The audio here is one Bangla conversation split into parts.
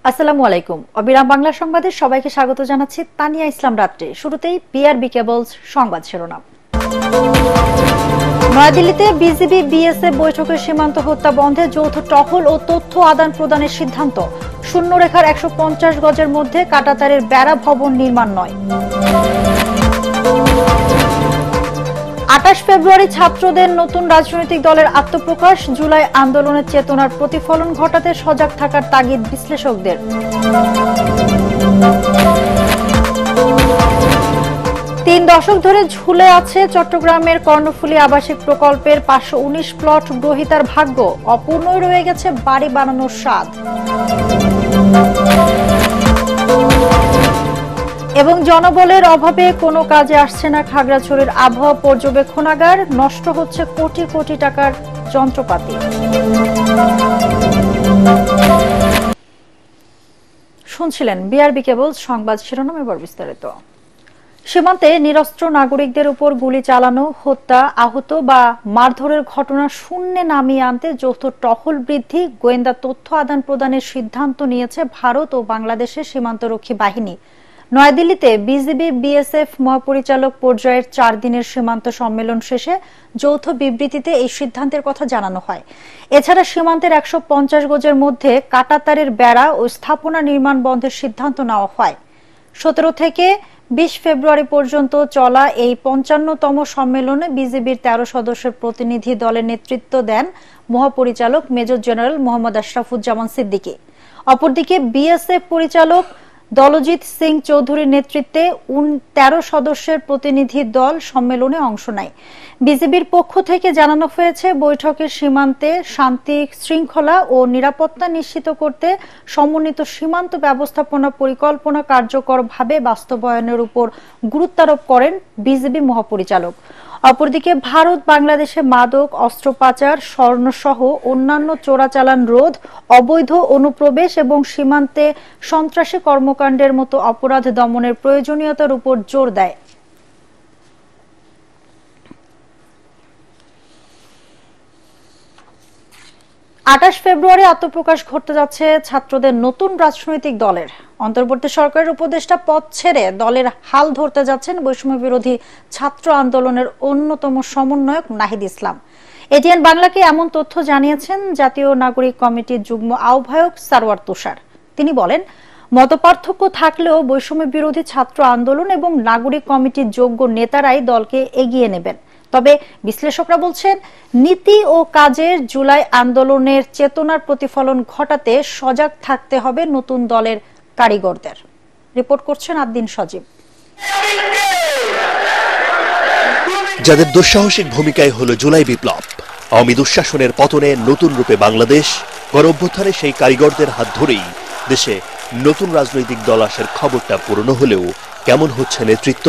আসসালামু আলাইকুম। অবিরাম বাংলা সংবাদে সবাইকে স্বাগত জানাচ্ছি। তানিয়া ইসলাম রাত্রে। শুরুতেই বিআরবি কেবলস সংবাদ শিরোনাম। নয়াদিল্লিতে বিজিবি বিএসএফ বৈঠকে সীমান্ত হত্যা বন্ধে যৌথ টহল ও তথ্য আদান প্রদানের সিদ্ধান্ত। শূন্যরেখার ১৫০ গজের মধ্যে কাঁটাতারের বেড়া ভবন নির্মাণ নয়। ২৮ ফেব্রুয়ারি ছাত্রদের নতুন রাজনৈতিক দলের আত্মপ্রকাশ। জুলাই আন্দোলনের চেতনার প্রতিফলন ঘটাতে সজাগ থাকার তাগিদ বিশ্লেষকদের। ৩ দশক ধরে ঝুলে আছে চট্টগ্রামের কর্ণফুলী আবাসিক প্রকল্পের ৫১৯ প্লট গ্রহীতার ভাগ্য। অপূর্ণই রয়ে গেছে বাড়ি বানানোর স্বাদ। এবং জনবলের অভাবে কোনো কাজে আসছে না খাগড়াছড়ির আবহাওয়া পর্যবেক্ষণাগার। নষ্ট হচ্ছে কোটি কোটি টাকার যন্ত্রপাতি। শুনছিলেন বিআরবি কেবল সংবাদ শিরোনাম, এবার বিস্তারিত। সীমান্তে নিরস্ত্র নাগরিকদের উপর গুলি চালানো, হত্যা, আহত বা মারধরের ঘটনা শূন্যে নামিয়ে আনতে যৌথ টহল বৃদ্ধি, গোয়েন্দা তথ্য আদান প্রদানের সিদ্ধান্ত নিয়েছে ভারত ও বাংলাদেশের সীমান্তরক্ষী বাহিনী। নয়াদিল্লিতে বিজিবি বিএসএফ মহাপরিচালক পর্যায়ের ৪ দিনের সীমান্ত সম্মেলন শেষে যৌথ বিবৃতিতে এই সিদ্ধান্তের কথা জানানো হয়। এছাড়া সীমান্তের ১৫০ গজের মধ্যে কাঁটাতারের বেড়া ও স্থাপনা নির্মাণ বন্ধের সিদ্ধান্ত নেওয়া হয়। ১৭ থেকে ২০ ফেব্রুয়ারি পর্যন্ত চলা এই ৫৫তম সম্মেলনে বিজিবির ১৩ সদস্যের প্রতিনিধি দলের নেতৃত্ব দেন মহাপরিচালক মেজর জেনারেল মোহাম্মদ আশরাফুজ্জামান সিদ্দিকী। অপরদিকে বিএসএফ পরিচালক দলজিৎ সিং চৌধুরীর নেতৃত্বে ১৩ সদস্যের প্রতিনিধি দল সম্মেলনে অংশ নেয়। বিজিবির পক্ষ থেকে জানানো হয়েছে, বৈঠকে সীমান্তে শান্তি শৃঙ্খলা ও নিরাপত্তা নিশ্চিত করতে সমন্বিত সীমান্ত ব্যবস্থাপনা পরিকল্পনা কার্যকরভাবে বাস্তবায়নের উপর গুরুত্বারোপ করেন বিজিবি মহাপরিচালক। অপরদিকে ভারত বাংলাদেশে মাদক, অস্ত্র পাচার, স্বর্ণসহ অন্যান্য চোরাচালান রোধ, অবৈধ অনুপ্রবেশ এবং সীমান্তে সন্ত্রাসী কর্মকাণ্ডের মতো অপরাধ দমনের প্রয়োজনীয়তার উপর জোর দেয়। আটাশ ফেব্রুয়ারি আত্মপ্রকাশ ঘটতে যাচ্ছে ছাত্রদের নতুন রাজনৈতিক দলের। অন্তর্বর্তী সরকারের উপদেষ্টা পদ ছেড়ে দলের হাল ধরতে যাচ্ছেন বৈষম্য বিরোধী ছাত্র আন্দোলনের অন্যতম সমন্বয়ক নাহিদ ইসলাম। এটিএন বাংলাকে এমন তথ্য জানিয়েছেন জাতীয় নাগরিক কমিটির যুগ্ম আহ্বায়ক সারওয়ার তুষার। তিনি বলেন, মতপার্থক্য থাকলেও বৈষম্য বিরোধী ছাত্র আন্দোলন এবং নাগরিক কমিটির যোগ্য নেতারাই দলকে এগিয়ে নেবেন। তবে বিশ্লেষকরা বলছেন, নীতি ও কাজের জুলাই আন্দোলনের চেতনার প্রতিফলন ঘটাতে সজাগ থাকতে হবে নতুন দলের কারিগরদের। রিপোর্ট করছেন আদ্দিন সজীব। যাদের দুঃসাহসিক ভূমিকায় হলো জুলাই বিপ্লব, আওয়ামী দুঃশাসনের পতনে নতুন রূপে বাংলাদেশ, গণঅভ্যুত্থানে সেই কারিগরদের হাত ধরেই দেশে নতুন রাজনৈতিক দল আসার খবরটা পুরনো হলেও কেমন হচ্ছে নেতৃত্ব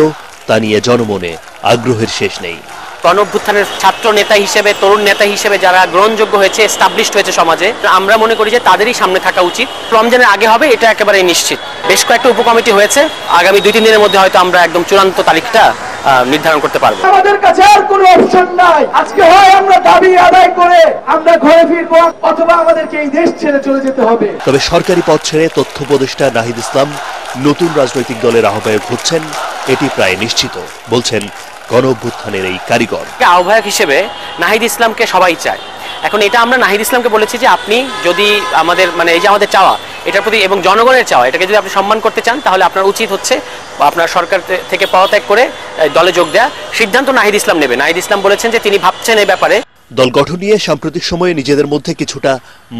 তা নিয়ে জনমনে আগ্রহের শেষ নেই। গণঅভ্যুত্থানের ছাত্র নেতা হিসেবে, তরুণ নেতা হিসেবে যারা গ্রহণযোগ্য হয়েছে, এস্টাবলিশড হয়েছে সমাজে, আমরা মনে করি যে তাদেরই সামনে থাকা উচিত। রমজানের আগে হবে এটা একেবারে নিশ্চিত। বেশ কয়েকটা উপকমিটি হয়েছে, আগামী ২-৩ দিনের মধ্যে হয়তো আমরা একদম চূড়ান্ত তারিখটা নির্ধারণ করতে পারবো। আমাদের কাছে আর কোনো অপশন নাই। আজকে হয় আমরা দাবি আদায় করে আমরা ঘরে ফিরবো, অথবা আমাদেরকে এই দেশ ছেড়ে চলে যেতে হবে। তবে সরকারি পদ ছেড়ে তথ্য উপদেষ্টা নাহিদ ইসলাম নতুন রাজনৈতিক দলের আহ্বায়ক হচ্ছেন এটি প্রায় নিশ্চিত, বলছেন গণঅভ্যুত্থানের এই কারিগর। আহ্বায়ক হিসেবে নাহিদ ইসলামকে সবাই চায়। এখন এটা আমরা নাহিদ ইসলামকে বলেছি যে আপনি যদি আমাদের এই যে আমাদের চাওয়া এটার প্রতি এবং জনগণের চাওয়া এটাকে যদি আপনি সম্মান করতে চান, তাহলে আপনার উচিত হচ্ছে আপনার সরকার থেকে পদত্যাগ করে দলে যোগ দেয়া। সিদ্ধান্ত নাহিদ ইসলাম নেবে। নাহিদ ইসলাম বলেছেন যে তিনি ভাবছেন এই ব্যাপারে। দল গঠন নিয়ে সাম্প্রতিক সময়ে নিজেদের মধ্যে কিছুটা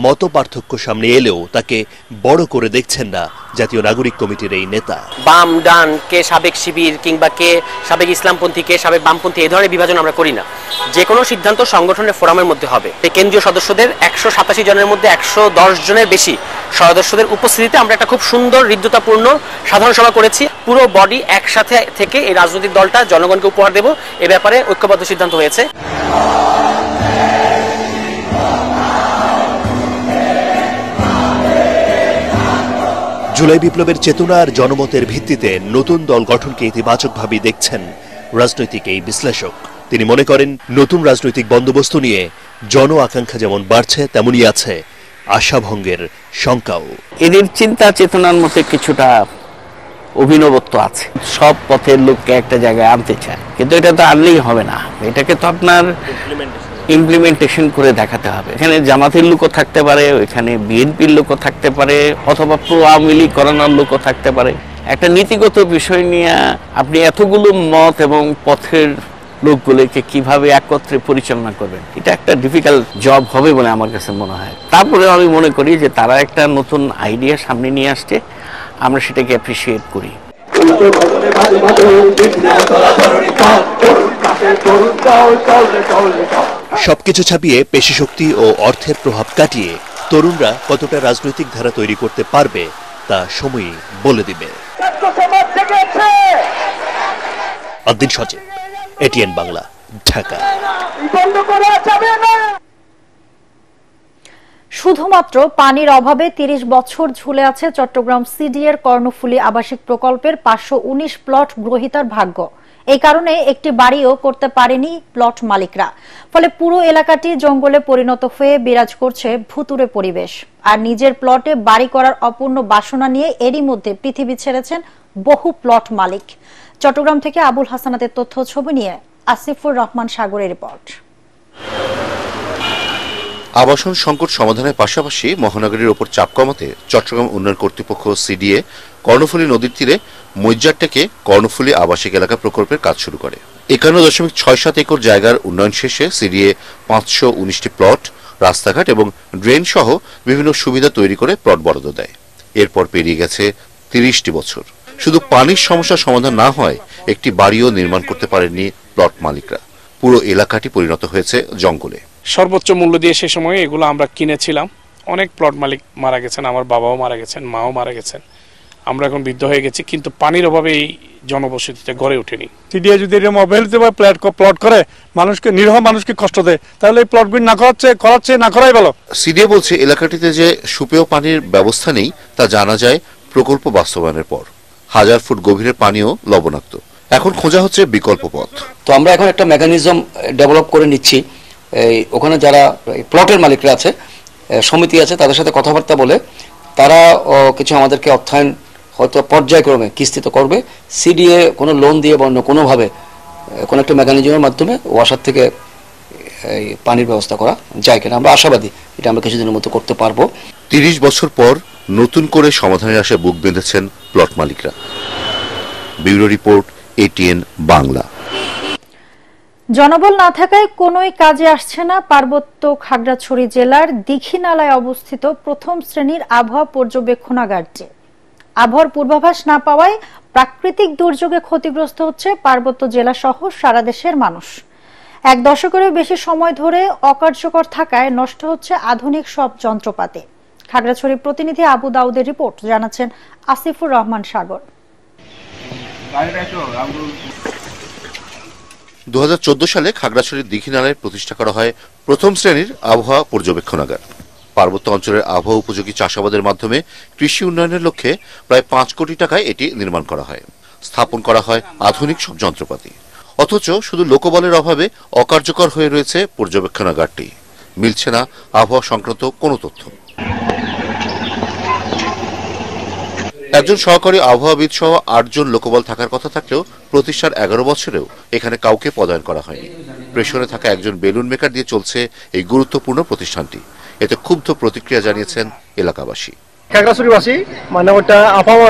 মত পার্থক্য সামনে এলেও তাকে বড় করে দেখছেন না জাতীয় নাগরিক কমিটির এই নেতা। বাম ডান, কে সাবেক শিবির কিংবা কে সাবেক ইসলামপন্থী, কে সাবেক বামপন্থী, এই ধরনের বিভাজন আমরা করি না। যে কোনো সিদ্ধান্ত সংগঠনের ফোরামের মধ্যে হবে। কেন্দ্রীয় সদস্যদের ১৮৭ জনের মধ্যে ১১০ জনের বেশি সদস্যদের উপস্থিতিতে আমরা একটা খুব সুন্দর হৃদ্যতাপূর্ণ সাধারণ সভা করেছি। পুরো বডি একসাথে থেকে এই রাজনৈতিক দলটা জনগণকে উপহার দেব, এ ব্যাপারে ঐক্যবদ্ধ সিদ্ধান্ত হয়েছে। জুলাই বিপ্লবের চেতনা আর জনমতের ভিত্তিতে নতুন দল গঠনকে ইতিবাচকভাবে দেখছেন রাজনৈতিক এই বিশ্লেষক। তিনি মনে করেন, নতুন রাজনৈতিক বন্দোবস্ত নিয়ে জন আকাঙ্ক্ষা যেমন বাড়ছে, তেমনই আছে আশাভঙ্গের শঙ্কাও। এদের চিন্তা চেতনার মধ্যে কিছুটা অভিনবত্ব আছে। সব পথের লোককে একটা জায়গায় আনতে চায়, কিন্তু এটা তো আনলেই হবে না, এটাকে তো আপনার ইমপ্লিমেন্টেশন করে দেখাতে হবে। এখানে জামাতের লোকও থাকতে পারে, এখানে বিএনপির লোকও থাকতে পারে, অথবা প্রো আওয়ামী লীগ করানোর লোকও থাকতে পারে। একটা নীতিগত বিষয় নিয়ে আপনি এতগুলো মত এবং পথের লোকগুলোকে কিভাবে একত্রে পরিচালনা করবেন, এটা একটা ডিফিকাল্ট জব হবে বলে আমার কাছে মনে হয়। তারপরে আমি মনে করি যে তারা একটা নতুন আইডিয়া সামনে নিয়ে আসছে, আমরা সেটাকে অ্যাপ্রিসিয়েট করি। সবকিছু ছাপিয়ে পেশিশক্তি ও অর্থের প্রভাব কাটিয়ে তরুণরা কতটা রাজনৈতিক ধারা তৈরি করতে পারবে তা সময়ই বলে দিবে। আদ্দিন সজীব, এটিএন বাংলা, ঢাকা। শুধুমাত্র পানির অভাবে ৩০ বছর ঝুলে আছে চট্টগ্রাম সিডিএর কর্ণফুলী আবাসিক প্রকল্পের ৫১৯ প্লট গ্রহীতার ভাগ্য। এই কারণে একটি বাড়িও করতে পারেনি প্লট মালিকরা। ফলে পুরো এলাকাটি জঙ্গলে পরিণত হয়ে বিরাজ করছে ভুতুড়ে পরিবেশ। আর নিজের প্লটে বাড়ি করার অপূর্ণ বাসনা নিয়ে এরই মধ্যে পৃথিবী ছেড়েছেন বহু প্লট মালিক। চট্টগ্রাম থেকে আবুল হাসানাতের তথ্য ছবি নিয়ে আসিফুর রহমান সাগরের রিপোর্ট। আবাসন সংকট সমাধানের পাশাপাশি মহানগরীর ওপর চাপ কমাতে চট্টগ্রাম উন্নয়ন কর্তৃপক্ষ সিডিএ কর্ণফুলী নদীর তীরে মইজ্জারটেকে কর্ণফুলী আবাসিক এলাকা প্রকল্পের কাজ শুরু করে। ৫১.৬৭ একর জায়গার উন্নয়ন শেষে সিডিএ ৫১৯টি প্লট, রাস্তাঘাট এবং ড্রেন সহ বিভিন্ন সুবিধা তৈরি করে প্লট বরাদ্দ দেয়। এরপর পেরিয়ে গেছে ৩০টি বছর। শুধু পানির সমস্যার সমাধান না হয়, একটি বাড়িও নির্মাণ করতে পারেননি প্লট মালিকরা। পুরো এলাকাটি পরিণত হয়েছে জঙ্গলে। সর্বোচ্চ মূল্য দিয়ে সে সময় এগুলো আমরা কিনেছিলাম। অনেক প্লট মালিক মারা গেছেন, আমার বাবাও মারা গেছেন, মাও মারা গেছেন, আমরা এখন বৃদ্ধ হয়ে গেছি, কিন্তু পানির অভাবে এই জনবসতিতে গড়ে ওঠেনি। সিডিএ যদি এরকম অবহেলিতভাবে প্লট করে মানুষকে, নিরীহ মানুষকে কষ্ট দেয়, তাহলে এই প্লটগুলি না করাচ্ছে না করাই ভালো। সিডিএ বলছে এলাকাটিতে যে সুপেয় পানির ব্যবস্থা নেই তা জানা যায় প্রকল্প বাস্তবায়নের পর। ১০০০ ফুট গভীরের পানিও লবণাক্ত। এখন খোঁজা হচ্ছে বিকল্প পথ। তো আমরা এখন একটা মেকানিজম ডেভেলপ করে নিচ্ছি। ওখানে যারা প্লটের মালিকরা আছে, সমিতি আছে, তাদের সাথে কথাবার্তা বলে তারা কিছু আমাদেরকে অর্থায়ন হয়তো পর্যায়ক্রমে কিস্তিতে করবে। সিডিএ কোনো লোন দিয়ে বা অন্য কোনোভাবে কোনো একটা মেকানিজমের মাধ্যমে ওয়াসার থেকে এই পানির ব্যবস্থা করা যায় কিনা আমরা আশাবাদী এটা আমরা কিছুদিনের মধ্যে করতে পারবো। ৩০ বছর পর নতুন করে সমাধানের আশায় বুক বেঁধেছেন প্লট মালিকরা। Bureau report, ATN Bangla. জনবল না থাকায় কোনোই কাজে আসছে না পার্বত্য খাগড়াছড়ি জেলার দীঘিনালায় অবস্থিত প্রথম শ্রেণীর আবহাওয়া পর্যবেক্ষণাগারটি। আবহাওয়ার পূর্বাভাস না পাওয়ায় প্রাকৃতিক দুর্যোগে ক্ষতিগ্রস্ত হচ্ছে পার্বত্য জেলা সহ সারা দেশের মানুষ। ১ দশকেরও বেশি সময় ধরে অকার্যকর থাকায় নষ্ট হচ্ছে আধুনিক সব যন্ত্রপাতি। খাগড়াছড়ির প্রতিনিধি আবু দাউদের রিপোর্ট, জানাচ্ছেন আসিফুর রহমান সাগর। ২০১৪ সালে খাগড়াছড়ির দীঘিনালায় প্রতিষ্ঠা করা হয় প্রথম শ্রেণীর আবহাওয়া পর্যবেক্ষণাগার। পার্বত্য অঞ্চলের আবহাওয়া উপযোগী চাষাবাদের মাধ্যমে কৃষি উন্নয়নের লক্ষ্যে প্রায় ৫ কোটি টাকায় এটি নির্মাণ করা হয়। স্থাপন করা হয় আধুনিক সব যন্ত্রপাতি। অথচ শুধু লোকবলের অভাবে অকার্যকর হয়ে রয়েছে পর্যবেক্ষণাগারটি। মিলছে না আবহাওয়া সংক্রান্ত কোনো তথ্য। একজন সহকারী আবহাওয়াবিদ সহ ৮ জন লোকবল থাকার কথা থাকলেও প্রতিষ্ঠার ১১ বছরেও এখানে কাউকে পদায়ন করা হয়নি। প্রেষণে থাকা একজন বেলুন মেকার দিয়ে চলছে এই গুরুত্বপূর্ণ প্রতিষ্ঠানটি। এতে ক্ষুব্ধ প্রতিক্রিয়া জানিয়েছেন এলাকাবাসী। খাগড়াছড়িবাসী মানে ওটা আবহাওয়া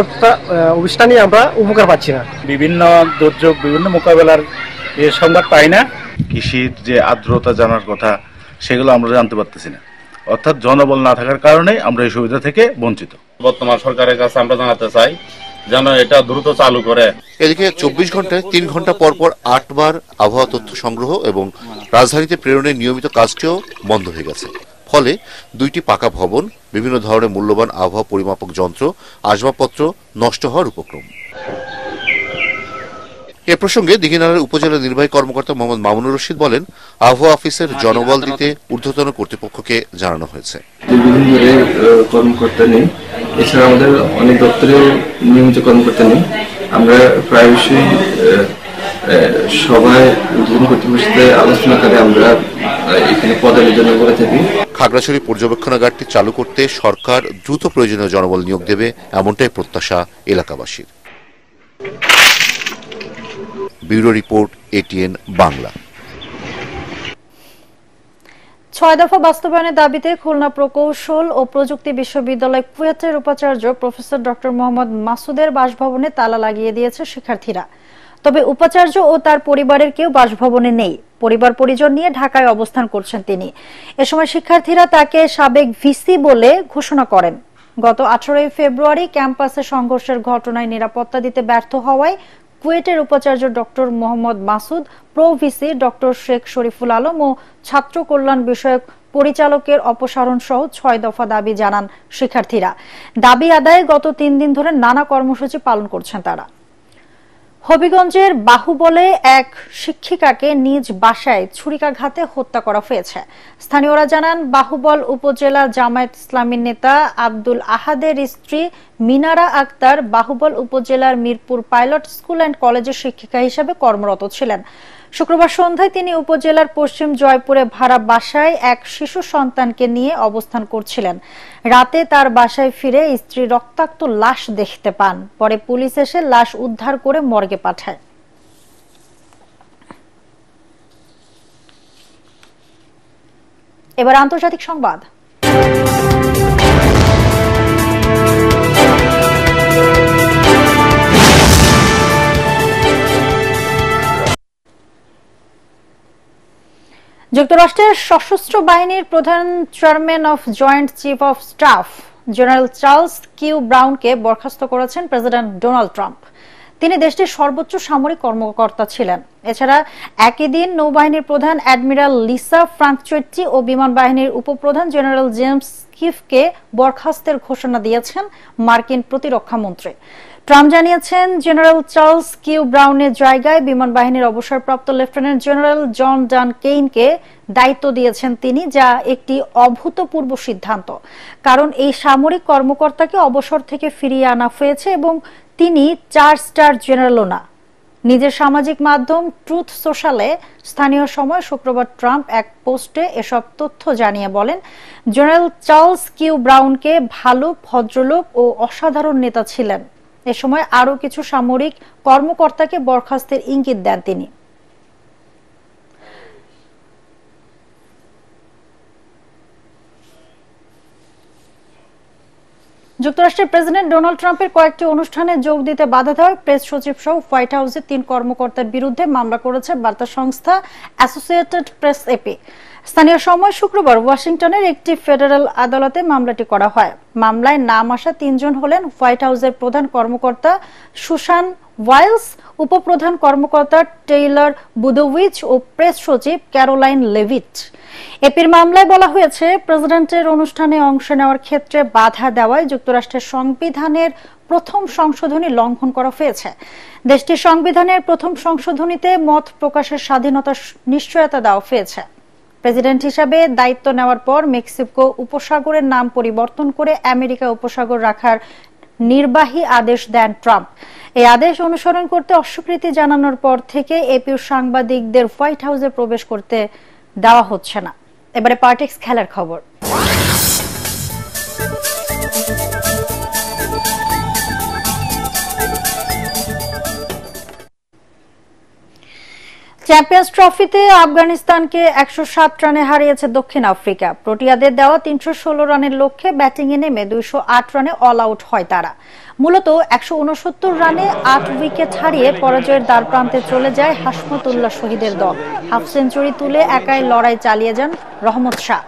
অবস্থা নিয়ে আমরা উপকার পাচ্ছি না। বিভিন্ন দুর্যোগ, বিভিন্ন মোকাবেলার সংবাদ পাই না। কৃষির যে আর্দ্রতা জানার কথা সেগুলো আমরা জানতে পারতেছি না। অর্থাৎ জনবল না থাকার কারণে আমরা এই সুবিধা থেকে বঞ্চিত। বর্তমান সরকারের কাছে আমরা জানাতে চাই যেন এটা দ্রুত চালু করে। এদিকে ২৪ ঘন্টায় ৩ ঘন্টা পর পর ৮ বার আবহাওয়া তথ্য সংগ্রহ এবং রাজধানীতে প্রেরণের নিয়মিত কাজটিও বন্ধ হয়ে গেছে। ফলে ২টি পাকা ভবন, বিভিন্ন ধরনের মূল্যবান আবহাওয়া পরিমাপক যন্ত্র, আসবাবপত্র নষ্ট হওয়ার উপক্রম। এ প্রসঙ্গে দীঘিনালার উপজেলা নির্বাহী কর্মকর্তা মোহাম্মদ মামুনুর রশিদ বলেন, আবহাওয়া অফিসের জনবল দিতে ঊর্ধ্বতন কর্তৃপক্ষকে জানানো হয়েছে। কর্মকর্তা নেই, এছাড়া আমাদের অনেক দপ্তরেও নিয়মিত কর্মকর্তা নেই। আমরা প্রায়শই সবাই উদ্বোধন কর্তৃপক্ষের সাথে আলোচনা করে আমরা এখানে পদায়নের জন্য করে থাকি। খাগড়াছড়ি পর্যবেক্ষণাগারটি চালু করতে সরকার দ্রুত প্রয়োজনীয় জনবল নিয়োগ দেবে, এমনটাই প্রত্যাশা এলাকাবাসীর। Bureau report, ATN Bangla. 6 দফা বাস্তবায়নের দাবিতে খুলনা প্রকৌশল ও প্রযুক্তি বিশ্ববিদ্যালয় কুয়েটের উপাচার্য প্রফেসর ডক্টর মোহাম্মদ মাসুদের বাসভবনে তালা লাগিয়ে দিয়েছে শিক্ষার্থীরা। তবে উপাচার্য ও তার পরিবারের কেউ বাসভবনে নেই। পরিবার পরিজন নিয়ে ঢাকায় অবস্থান করছেন তিনি। এ সময় শিক্ষার্থীরা তাকে সাবেক ভিসি বলে ঘোষণা করেন। গত 18 ফেব্রুয়ারি ক্যাম্পাসে সংঘর্ষের ঘটনায় নিরাপত্তা দিতে ব্যর্থ হওয়ায় কুয়েটের উপাচার্য doctor Mohammad Masud, pro VC doctor Sheikh Shariful Alam ও ছাত্র কল্যাণ বিষয়ক পরিচালকের অপসারণ সহ 6 দফা দাবি জানান শিক্ষার্থীরা। দাবি আদায়ে গত 3 দিন ধরে নানা কর্মসূচি পালন করছেন তারা। হবিগঞ্জের বাহুবলে এক শিক্ষিকাকে নিজ বাসায় ছুরিকাঘাতে হত্যা করা হয়েছে। স্থানীয়রা জানান, বাহুবল উপজেলা জামায়াত ইসলামীর নেতা আব্দুল আহাদের স্ত্রী মিনারা আক্তার বাহুবল উপজেলার মিরপুর পাইলট স্কুল অ্যান্ড কলেজের শিক্ষিকা হিসেবে কর্মরত ছিলেন। শুক্রবার সন্ধ্যায় তিনি উপজেলার পশ্চিম জয়পুরে ভাড়া বাসায় এক শিশু সন্তানকে নিয়ে অবস্থান করছিলেন। রাতে তার বাসায় ফিরে স্ত্রীর রক্তাক্ত লাশ দেখতে পান। পরে পুলিশ এসে লাশ উদ্ধার করে মর্গে পাঠায়। এবার আন্তর্জাতিক সংবাদ। যুক্তরাষ্ট্রের সশস্ত্র বাহিনীর প্রধান chairman of joint chief of staff general Charles Q ব্রাউনকে বরখাস্ত করেছেন প্রেসিডেন্ট ডোনাল্ড ট্রাম্প। তিনি দেশটির সর্বোচ্চ সামরিক কর্মকর্তা ছিলেন। এছাড়া একই দিন নৌবাহিনীর প্রধান অ্যাডমিরাল লিসা ফ্রাঙ্কচেট্টি ও বিমান বাহিনীর উপপ্রধান জেনারেল জেমস কিফকে বরখাস্তের ঘোষণা দিয়েছেন মার্কিন প্রতিরক্ষা মন্ত্রী। ট্রাম্প জানিয়েছেন, জেনারেল চার্লস কিউ ব্রাউনের জায়গায় বিমান বাহিনীর অবসরপ্রাপ্ত লেফটেন্যান্ট জেনারেল জন ডান কেইনকে দায়িত্ব দিয়েছেন তিনি, যা একটি অভূতপূর্ব সিদ্ধান্ত। কারণ এই সামরিক কর্মকর্তাকে অবসর থেকে ফিরিয়ে আনা হয়েছে এবং তিনি 4 স্টার জেনারেলও না। নিজের সামাজিক মাধ্যম ট্রুথ সোশ্যালে স্থানীয় সময় শুক্রবার ট্রাম্প এক পোস্টে এসব তথ্য জানিয়ে বলেন, জেনারেল চার্লস কিউ ব্রাউনকে ভালো, ভদ্রলোক ও অসাধারণ নেতা ছিলেন। এ সময় আরও কিছু সামরিক কর্মকর্তাকে বরখাস্তের ইঙ্গিত দেন তিনি। যুক্তরাষ্ট্রের প্রেসিডেন্ট ডোনাল্ড ট্রাম্পের কয়েকটি অনুষ্ঠানে যোগ দিতে বাধা দেওয়ায় প্রেস সচিব সহ হোয়াইট হাউসের 3 কর্মকর্তার বিরুদ্ধে মামলা করেছে বার্তা সংস্থা অ্যাসোসিয়েটেড প্রেস এপি। স্থানীয় সময় শুক্রবার ওয়াশিংটনের একটি ফেডারেল আদালতে মামলাটি করা হয়। মামলায় নাম আসা 3 জন হলেন হোয়াইট হাউসের প্রধান কর্মকর্তা সুসান ওয়াইলস, উপপ্রধান কর্মকর্তা টেইলর বুদোউইচ ও প্রেস সচিব ক্যারোলাইন লেভিট। এপির মামলায় বলা হয়েছে, প্রেসিডেন্টের অনুষ্ঠানে অংশ নেওয়ার ক্ষেত্রে বাধা দেওয়ায় যুক্তরাষ্ট্রের সংবিধানের প্রথম সংশোধনী লঙ্ঘন করা হয়েছে। দেশটির সংবিধানের প্রথম সংশোধনীতে মত প্রকাশের স্বাধীনতার নিশ্চয়তা দেওয়া হয়েছে। প্রেসিডেন্ট হিসাবে দায়িত্ব নেওয়ার পর মেক্সিকো উপসাগরের নাম পরিবর্তন করে আমেরিকা উপসাগর রাখার নির্বাহী আদেশ দেন ট্রাম্প। এই আদেশ অনুসরণ করতে অস্বীকৃতি জানানোর পর থেকে এপির সাংবাদিকদের হোয়াইট হাউসে প্রবেশ করতে দেওয়া হচ্ছে না। এবারে পার্টিক্স খেলার খবর। চ্যাম্পিয়ন্স ট্রফিতে আফগানিস্তানকে 107 রানে হারিয়েছে দক্ষিণ আফ্রিকা। প্রোটিয়াদের দেওয়া 316 রানের লক্ষ্যে ব্যাটিংয়ে নেমে 208 রানে অল আউট হয় তারা। মূলত 169 রানে 8 উইকেট হারিয়ে পরাজয়ের দ্বারপ্রান্তে চলে যায় হাশমতুল্লাহ শহীদের দল। হাফ সেঞ্চুরি তুলে একাই লড়াই চালিয়ে যান রহমত শাহ।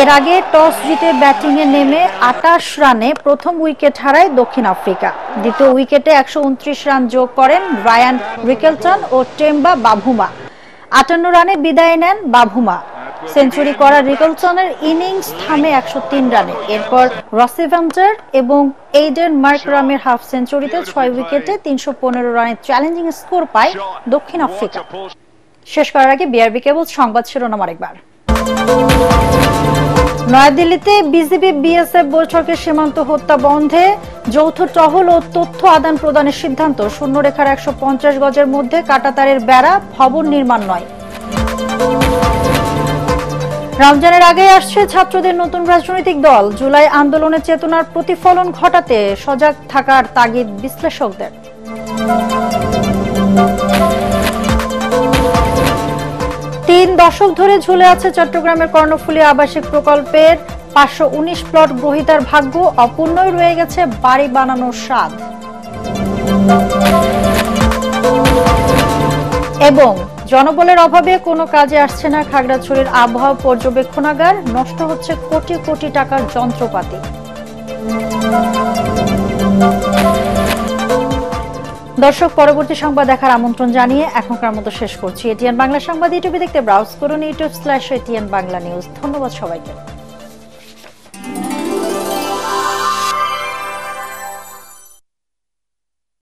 এর আগে টস জিতে ব্যাটিংয়ে নেমে 28 রানে প্রথম উইকেট হারায় দক্ষিণ আফ্রিকা। দ্বিতীয় উইকেটে 129 রান যোগ করেন রায়ান রিকেলটন ও টেম্বা বাভুমা। 58 রানে বিদায় নেন বাভুমা। সেঞ্চুরি করা রিকেলটনের ইনিংস থামে 103 রানে। এরপর রসিভেঞ্জার এবং এইডেন মার্করামের হাফ সেঞ্চুরিতে 6 উইকেটে 315 রানের চ্যালেঞ্জিং স্কোর পায় দক্ষিণ আফ্রিকা। শেষ করার আগে বিআরবি কেবল সংবাদ শিরোনাম আরেকবার। নয়াদিল্লিতে বিজিবি বিএসএফ বৈঠকে সীমান্ত হত্যা বন্ধে যৌথ টহল ও তথ্য আদান প্রদানের সিদ্ধান্ত, শূন্যরেখার 150 গজের মধ্যে কাঁটাতারের বেড়া, ভবন নির্মাণ নয়। রমজানের আগে আসছে ছাত্রদের নতুন রাজনৈতিক দল, জুলাই আন্দোলনের চেতনার প্রতিফলন ঘটাতে সজাগ থাকার তাগিদ বিশ্লেষকদের। 3 দশক ধরে ঝুলে আছে চট্টগ্রামের কর্ণফুলী আবাসিক প্রকল্পের 519 প্লট গ্রহীতার ভাগ্য, অপূর্ণই রয়ে গেছে বাড়ি বানানোর স্বাদ। এবং জনবলের অভাবে কোনো কাজে আসছে না খাগড়াছড়ির আবহাওয়া পর্যবেক্ষণাগার, নষ্ট হচ্ছে কোটি কোটি টাকার যন্ত্রপাতি। দর্শক, পরবর্তী সংবাদ দেখার আমন্ত্রণ জানিয়ে এখনকার মতো শেষ করছি। এটিএন বাংলা সংবাদ ইউটিউবে দেখতে ব্রাউজ করুন youtube/ATN বাংলা নিউজ। ধন্যবাদ সবাইকে।